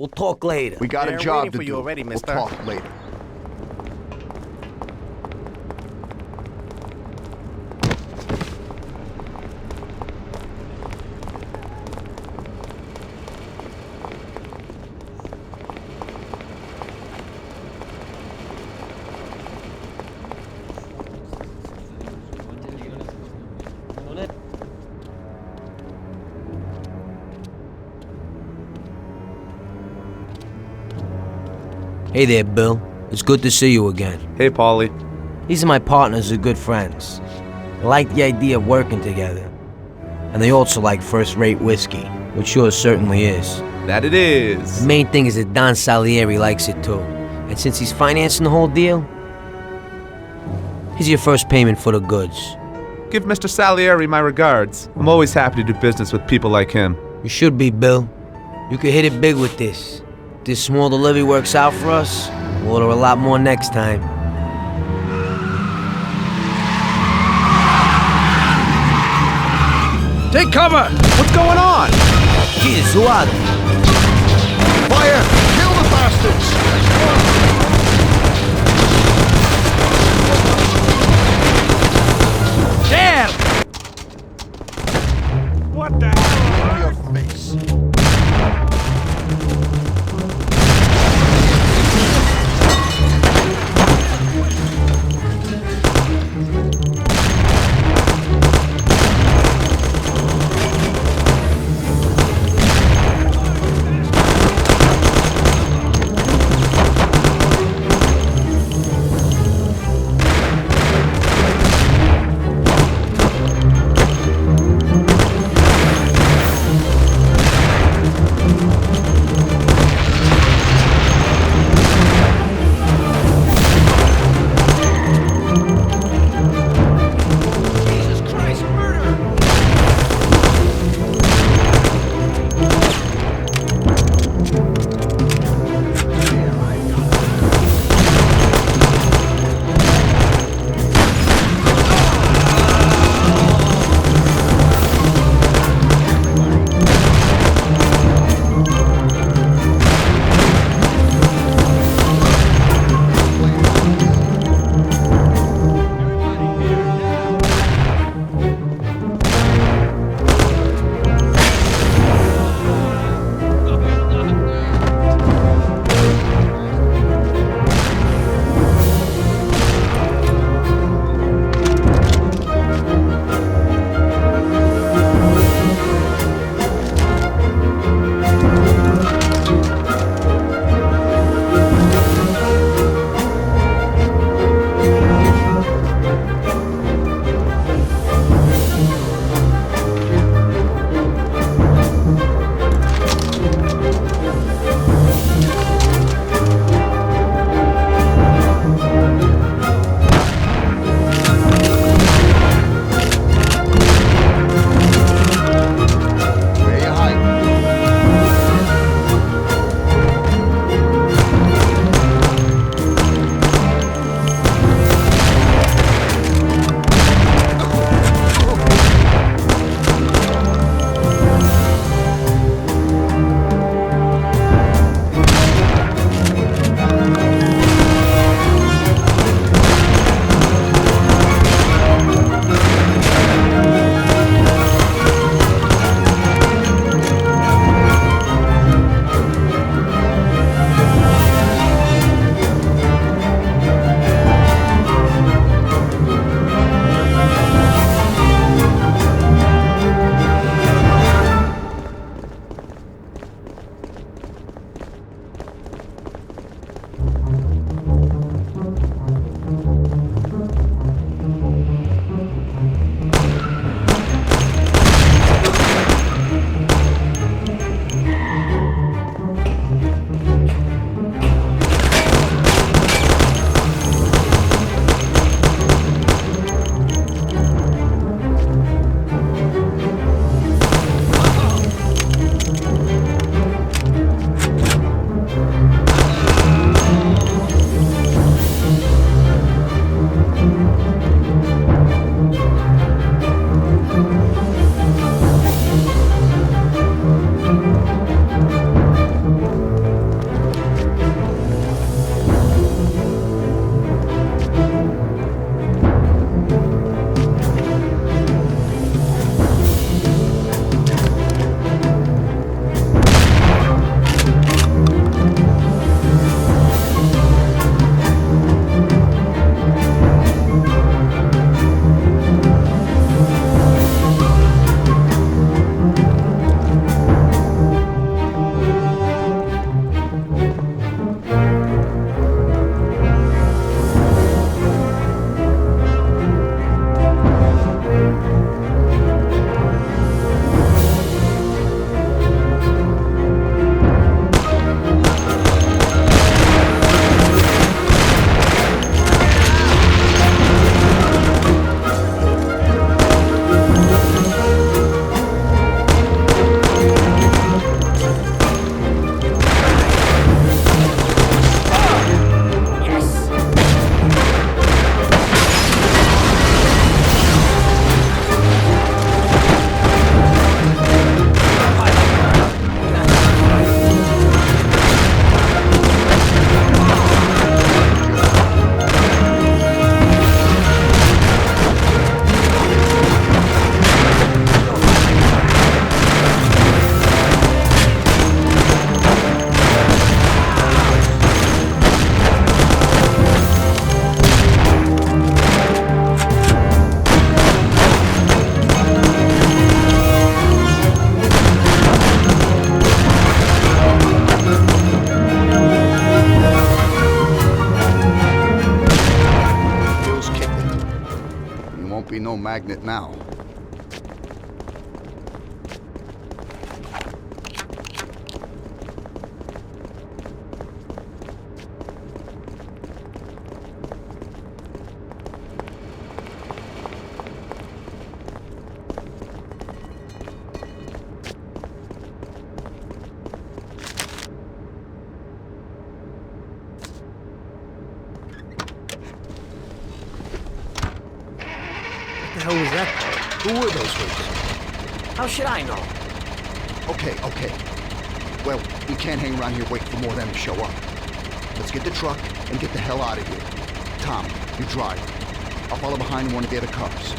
We'll talk later. We got a They're job waiting to for you do. already, We'll mister. talk later. Hey there, Bill. It's good to see you again. Hey, Paulie. These are my partners who are good friends. They like the idea of working together. And they also like first-rate whiskey, which yours certainly is. That it is. The main thing is that Don Salieri likes it too. And since he's financing the whole deal, here's your first payment for the goods. Give Mr. Salieri my regards. I'm always happy to do business with people like him. You should be, Bill. You could hit it big with this. If this small delivery works out for us, we'll order a lot more next time. Take cover! What's going on? Jesus, who are they? Fire! Kill the bastards! Damn! What the hell? Your face. magnet now. What the hell was that? Who were those hoods? How should I know? Okay. Well, we can't hang around here waiting for more of them to show up. Let's get the truck and get the hell out of here. Tom, you drive. I'll follow behind one of the other cars.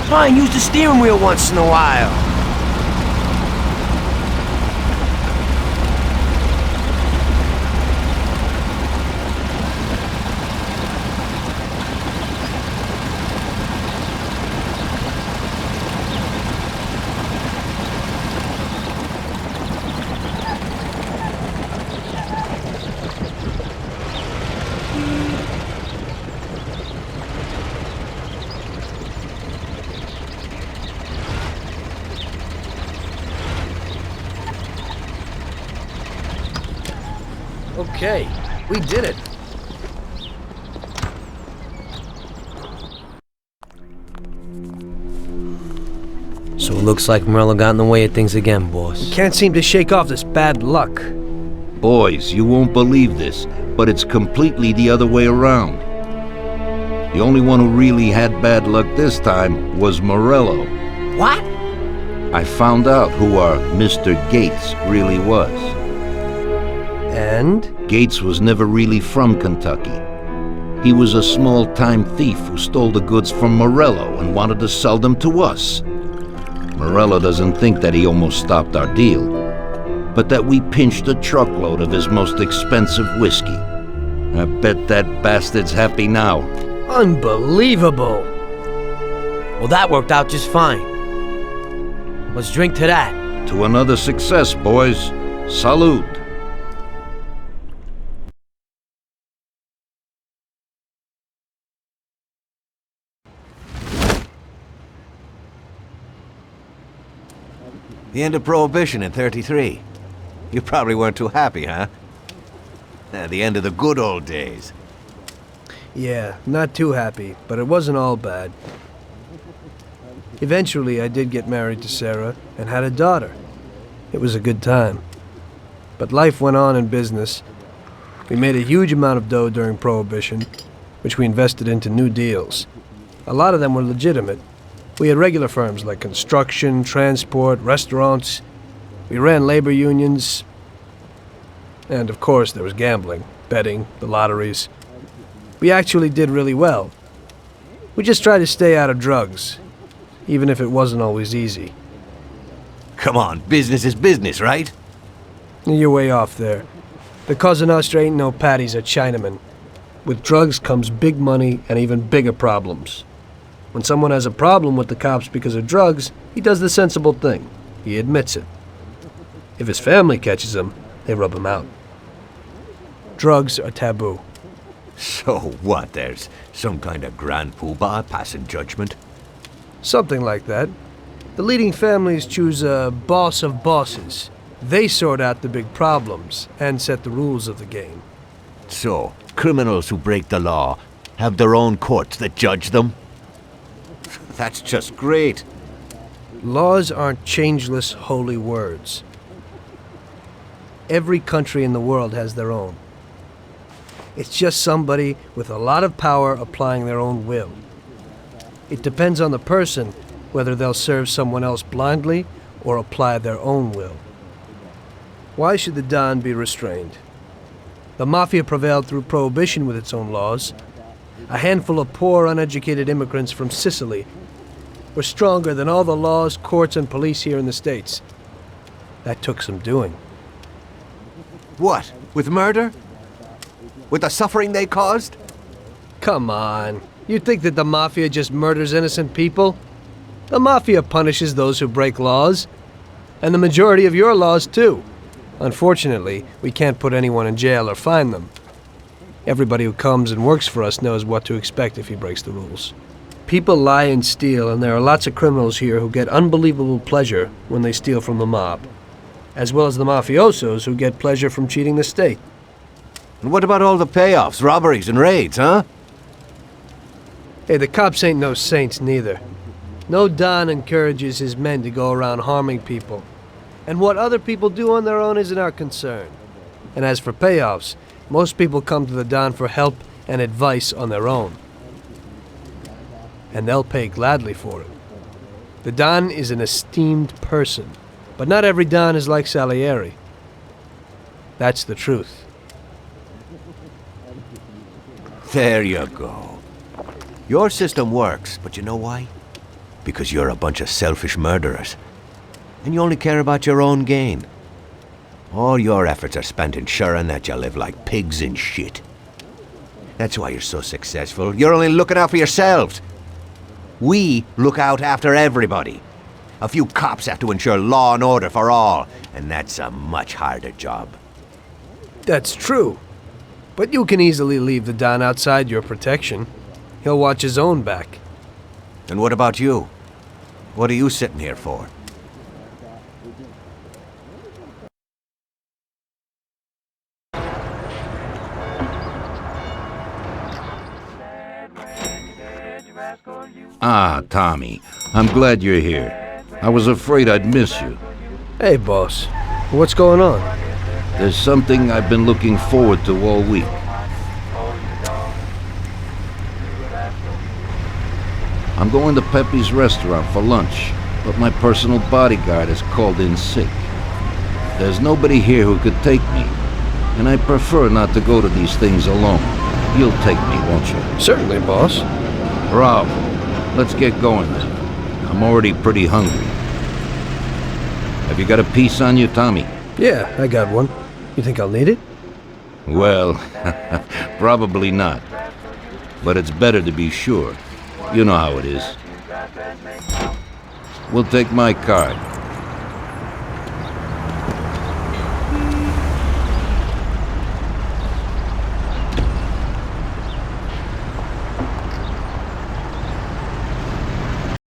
Fine, use the steering wheel once in a while. Okay, we did it. So it looks like Morello got in the way of things again, boss. Can't seem to shake off this bad luck. Boys, you won't believe this, but it's completely the other way around. The only one who really had bad luck this time was Morello. What? I found out who our Mr. Gates really was. And? Gates was never really from Kentucky. He was a small-time thief who stole the goods from Morello and wanted to sell them to us. Morello doesn't think that he almost stopped our deal, but that we pinched a truckload of his most expensive whiskey. I bet that bastard's happy now. Unbelievable! Well, that worked out just fine. Let's drink to that. To another success, boys. Salute. The end of Prohibition in '33. You probably weren't too happy, huh? The end of the good old days. Yeah, not too happy, but it wasn't all bad. Eventually, I did get married to Sarah and had a daughter. It was a good time. But life went on in business. We made a huge amount of dough during Prohibition, which we invested into new deals. A lot of them were legitimate. We had regular firms like construction, transport, restaurants. We ran labor unions. And of course, there was gambling, betting, the lotteries. We actually did really well. We just tried to stay out of drugs, even if it wasn't always easy. Come on, business is business, right? You're way off there. The Cosa Nostra ain't no patties or Chinamen. With drugs comes big money and even bigger problems. When someone has a problem with the cops because of drugs, he does the sensible thing. He admits it. If his family catches him, they rub him out. Drugs are taboo. So what, there's some kind of grand poobah passing judgment? Something like that. The leading families choose a boss of bosses. They sort out the big problems and set the rules of the game. So, criminals who break the law have their own courts that judge them? That's just great. Laws aren't changeless holy words. Every country in the world has their own. It's just somebody with a lot of power applying their own will. It depends on the person whether they'll serve someone else blindly or apply their own will. Why should the Don be restrained? The Mafia prevailed through Prohibition with its own laws. A handful of poor, uneducated immigrants from Sicily were stronger than all the laws, courts, and police here in the States. That took some doing. What, with murder? With the suffering they caused? Come on. You think that the Mafia just murders innocent people? The Mafia punishes those who break laws. And the majority of your laws, too. Unfortunately, we can't put anyone in jail or fine them. Everybody who comes and works for us knows what to expect if he breaks the rules. People lie and steal, and there are lots of criminals here who get unbelievable pleasure when they steal from the mob, as well as the mafiosos who get pleasure from cheating the state. And what about all the payoffs, robberies, and raids, huh? Hey, the cops ain't no saints neither. No Don encourages his men to go around harming people. And what other people do on their own isn't our concern. And as for payoffs, most people come to the Don for help and advice on their own. And they'll pay gladly for it. The Don is an esteemed person, but not every Don is like Salieri. That's the truth. There you go. Your system works, but you know why? because you're a bunch of selfish murderers. And you only care about your own gain. All your efforts are spent ensuring that you live like pigs in shit. That's why you're so successful. You're only looking out for yourselves. We look out after everybody. A few cops have to ensure law and order for all, and that's a much harder job. That's true. But you can easily leave the Don outside your protection. He'll watch his own back. And what about you? What are you sitting here for? Ah, Tommy. I'm glad you're here. I was afraid I'd miss you. Hey, boss. What's going on? There's something I've been looking forward to all week. I'm going to Pepe's restaurant for lunch, but my personal bodyguard is called in sick. There's nobody here who could take me, and I prefer not to go to these things alone. You'll take me, won't you? Certainly, boss. Bravo. Let's get going then. I'm already pretty hungry. Have you got a piece on you, Tommy? Yeah, I got one. You think I'll need it? Well, probably not. But it's better to be sure. You know how it is. We'll take my card.